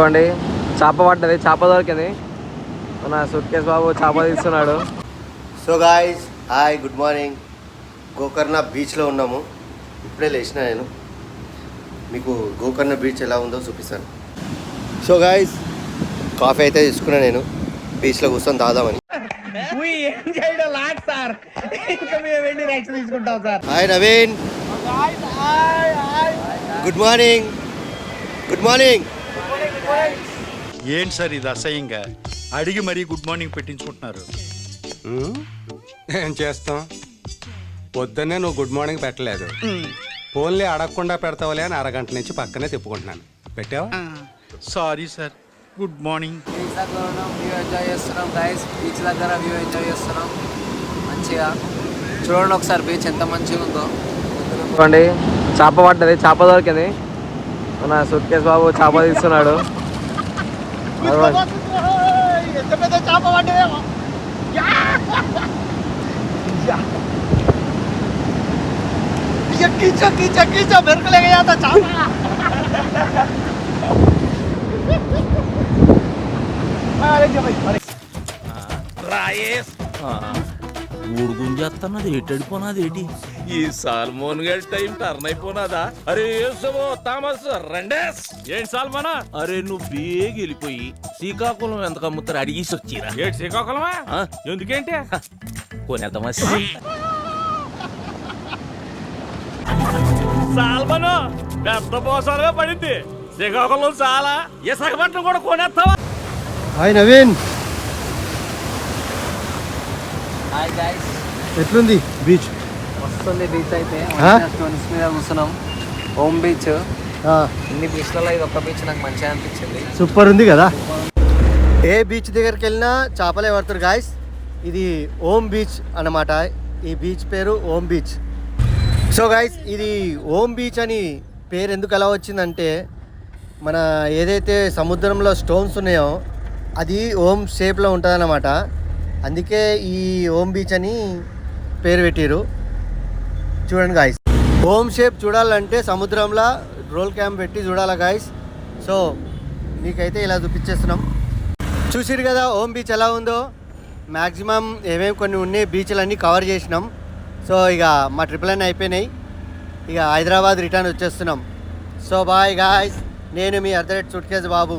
చూడండి చేప పడ్డది, చేప దొరికింది. మన సూట్కేస్ బాబు చేప తీస్తున్నాడు. So guys, hi, good morning. Gokarna బీచ్లో ఉన్నాము. ఇప్పుడే లేచిన నేను. మీకు గోకర్ణ బీచ్ ఎలా ఉందో చూపిస్తాను. సో గాయ్స్, కాఫీ అయితే తీసుకున్నా నేను. బీచ్లో కూర్చొని తాగుదామని. Hi Naveen, good morning. Good morning. ఏంటి సార్ ఇది అసహ్యంగా అడిగి మరీ గుడ్ మార్నింగ్ పెట్టించుకుంటున్నారు? ఏం చేస్తాం, పొద్దున్నే నువ్వు గుడ్ మార్నింగ్ పెట్టలేదు. ఫోన్లే అడగకుండా పెడతావులే అని అరగంట నుంచి పక్కనే తిప్పుకుంటున్నాను. పెట్టావా? Sorry sir, good morning. View enjoy చేస్తున్నాం గైస్. బీచ్ దగ్గర వ్యూ ఎంజాయ్ చేస్తున్నాం మంచిగా. చూడండి ఒకసారి బీచ్ ఎంత మంచిగా ఉందో. చూడండి చేప పడ్డది, చేప దొరికింది. మన సూట్కేస్ బాబు చేప తీస్తున్నాడు. ఊడు గుంజేస్తున్నది ఏటడిపోనాది ఏంటి? ఈ సాల్మోన్ గడి టైం టర్న్ అయిపోనాదా? అరే థామస్ రెండేస్. ఏంటి సాల్మోనా? అరే నువ్వు బేగి వెళ్ళిపోయి శ్రీకాకుళం ఎంత కమ్ముతారు అడిగేసి వచ్చిరా? ఏంటి శ్రీకాకుళమా? ఎందుకేంటి కొనేద్దామా? సాల్మను పెద్ద పోసాలుగా పడింది. శ్రీకాకుళం చాలా విశాఖపట్నం కూడా కొనేస్తావా? హాయ్ నవీన్. హాయ్ గైస్, ఎట్లుంది బీచ్? వస్తుంది బీచ్ అయితే. స్టోన్స్ మీద కూర్చున్నాం. ఓం బీచ్. ఇన్ని బీచ్లలో ఇది ఒక్క బీచ్ నాకు మంచిగా అనిపించింది. సూపర్ ఉంది కదా. ఏ బీచ్ దగ్గరికి వెళ్ళినా చేపలే పడతారు గాయస్. ఇది ఓం బీచ్ అన్నమాట. ఈ బీచ్ పేరు ఓం బీచ్. సో గాయస్, ఇది ఓం బీచ్ అని పేరు ఎందుకు ఎలా వచ్చిందంటే, మన ఏదైతే సముద్రంలో స్టోన్స్ ఉన్నాయో అది ఓం షేప్లో ఉంటుందన్నమాట. అందుకే ఈ ఓం బీచ్ అని పేరు పెట్టారు. చూడండి గాయస్, ఓం షేప్ చూడాలంటే సముద్రంలో రోల్ క్యామ్ పెట్టి చూడాలి గాయస్. సో మీకైతే ఇలా చూపించేస్తున్నాం. చూసిరు కదా ఓం బీచ్ ఎలా ఉందో. మ్యాక్సిమం ఏమేమి కొన్ని ఉన్నాయి బీచ్లు అన్నీ కవర్ చేసినాం. సో ఇక మా ట్రిపుల్ అన్నీ అయిపోయినాయి. ఇక హైదరాబాద్ రిటర్న్ వచ్చేస్తున్నాం. సో బాయ్ గాయస్, నేను మీ సూట్కేస్ బాబు.